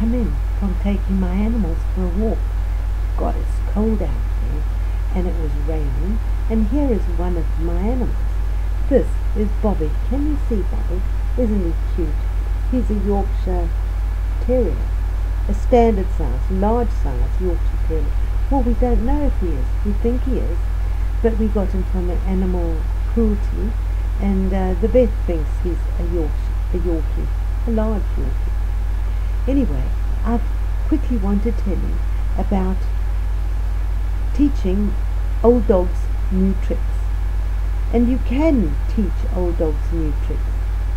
come in from taking my animals for a walk. God, it's cold out there, and it was raining, and here is one of my animals. This is Bobby. Can you see Bobby? Isn't he cute? He's a Yorkshire Terrier, a standard size, large size Yorkshire Terrier. Well, we don't know if he is. We think he is, but we got him from an animal cruelty, and the vet thinks he's a Yorkie, a large Yorkie. Anyway, I quickly want to tell you about teaching old dogs new tricks. And you can teach old dogs new tricks.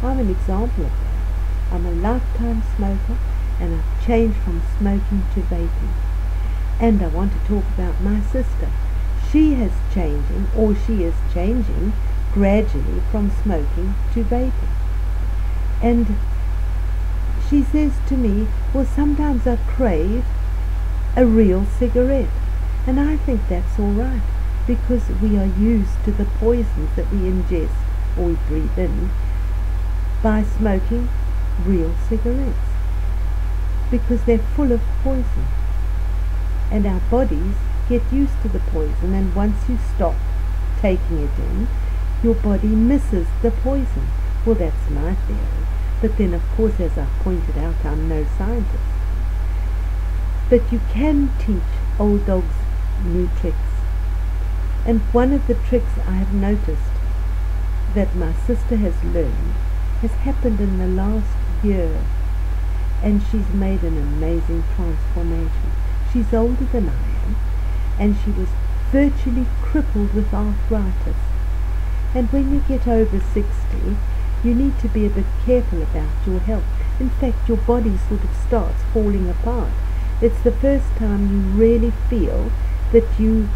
I'm an example of that. I'm a lifetime smoker, and I've changed from smoking to vaping. And I want to talk about my sister. She is changing gradually from smoking to vaping. And she says to me, well, sometimes I crave a real cigarette. And I think that's all right, because we are used to the poisons that we ingest or we breathe in by smoking real cigarettes, because they're full of poison. And our bodies get used to the poison, and once you stop taking it in, your body misses the poison. Well, that's my theory. But then, of course, as I've pointed out, I'm no scientist. But you can teach old dogs new tricks. And one of the tricks I have noticed that my sister has learned has happened in the last year, and she's made an amazing transformation. She's older than I am, and she was virtually crippled with arthritis. And when you get over 60, you need to be a bit careful about your health. In fact, your body sort of starts falling apart. It's the first time you really feel that you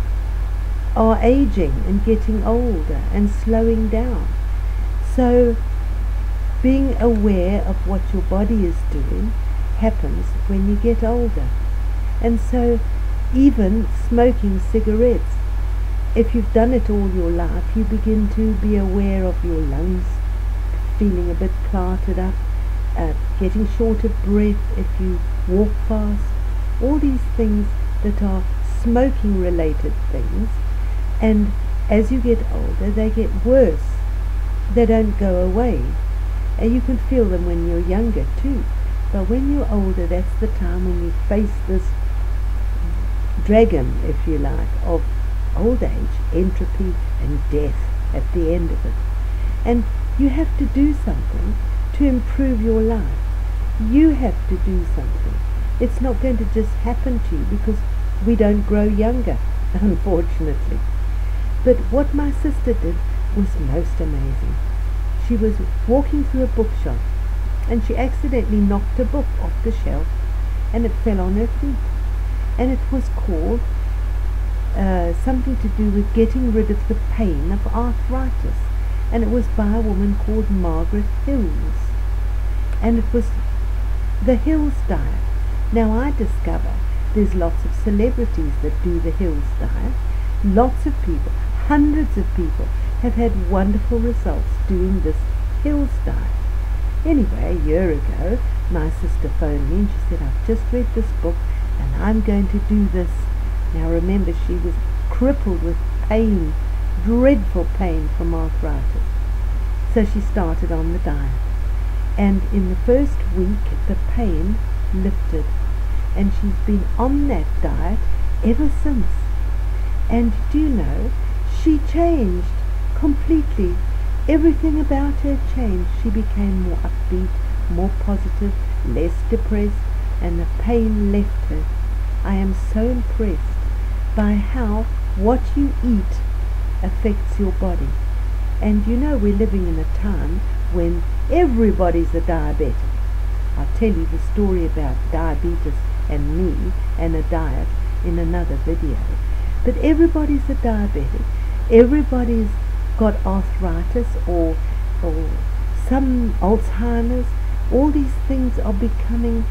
are aging and getting older and slowing down. So being aware of what your body is doing happens when you get older. And so even smoking cigarettes, if you've done it all your life, you begin to be aware of your lungs feeling a bit cluttered up, getting short of breath if you walk fast, all these things that are smoking related things. And as you get older, they get worse. They don't go away. And you can feel them when you're younger too. But when you're older, that's the time when you face this dragon, if you like, of old age, entropy and death at the end of it. And you have to do something to improve your life. You have to do something. It's not going to just happen to you, because we don't grow younger, unfortunately. But what my sister did was most amazing. She was walking through a bookshop, and she accidentally knocked a book off the shelf, and it fell on her feet. And it was called something to do with getting rid of the pain of arthritis. And it was by a woman called Margaret Hills. And it was the Hills diet. Now I discover there's lots of celebrities that do the Hills diet. Lots of people, hundreds of people, have had wonderful results doing this Hills diet. Anyway, a year ago, my sister phoned me and she said, I've just read this book and I'm going to do this. Now remember, she was crippled with pain, dreadful pain from arthritis. So she started on the diet. And in the first week, the pain lifted. And she's been on that diet ever since. And do you know, she changed completely. Everything about her changed. She became more upbeat, more positive, less depressed, and the pain left her. I am so impressed by how what you eat affects your body. And you know, we're living in a time when everybody's a diabetic. I'll tell you the story about diabetes and me and a diet in another video. But everybody's a diabetic. Everybody's got arthritis or some Alzheimer's. All these things are becoming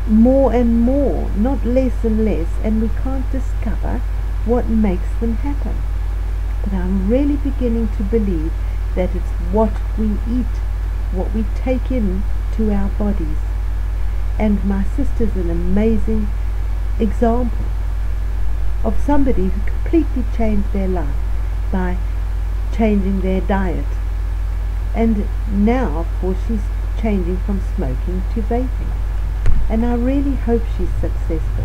more and more, not less and less, and we can't discover what makes them happen. But I'm really beginning to believe that it's what we eat, what we take in to our bodies. And my sister's an amazing example of somebody who completely changed their life by changing their diet. And now, of course, she's changing from smoking to vaping. And I really hope she's successful.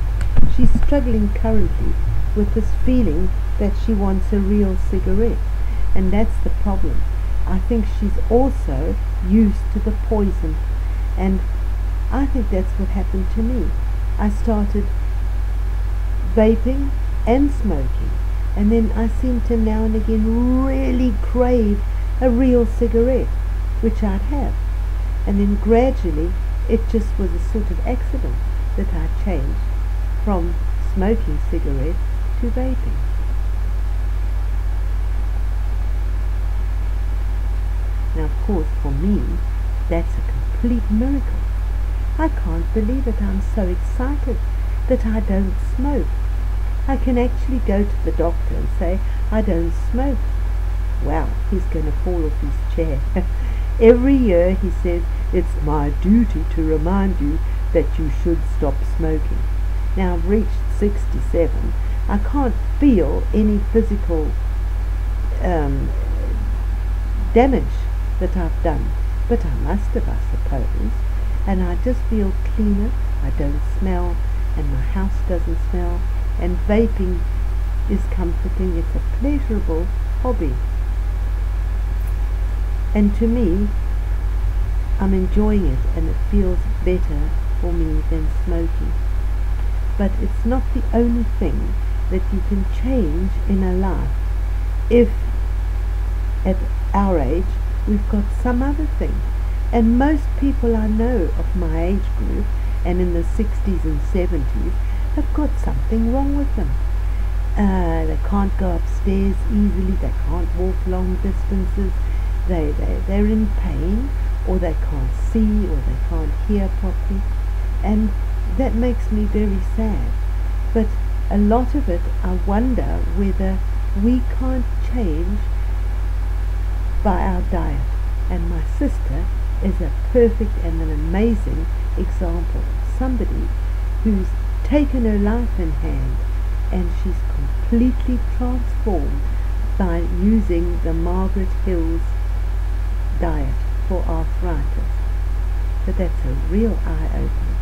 She's struggling currently with this feeling that she wants a real cigarette. And that's the problem. I think she's also used to the poison. And I think that's what happened to me. I started vaping and smoking, and then I seem to now and again really crave a real cigarette, which I'd have. And then gradually it just was a sort of accident that I changed from smoking cigarettes to vaping. Now, of course, for me, that's a complete miracle. I can't believe it. I'm so excited that I don't smoke. I can actually go to the doctor and say, I don't smoke. Wow, he's going to fall off his chair. Every year he says, it's my duty to remind you that you should stop smoking. Now, I've reached 67. I can't feel any physical damage that I've done, but I must have, I suppose. And I just feel cleaner. I don't smell, and my house doesn't smell. And vaping is comforting. It's a pleasurable hobby. And to me, I'm enjoying it, and it feels better for me than smoking. But it's not the only thing that you can change in a life. If at our age we've got some other thing. And most people I know of my age group and in the 60s and 70s have got something wrong with them. They can't go upstairs easily, they can't walk long distances, they're in pain, or they can't see, or they can't hear properly. And that makes me very sad. But a lot of it, I wonder whether we can't change by our diet. And my sister is a perfect and an amazing example of somebody who's taken her life in hand, and she's completely transformed by using the Margaret Hills diet for arthritis. But that's a real eye-opener,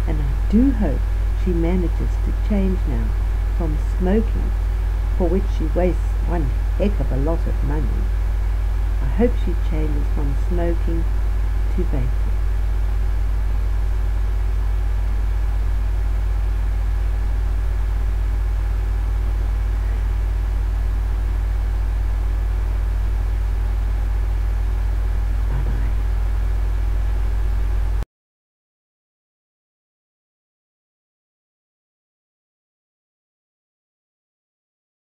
and I do hope she manages to change now from smoking, for which she wastes one heck of a lot of money. I hope she changes from smoking to vaping.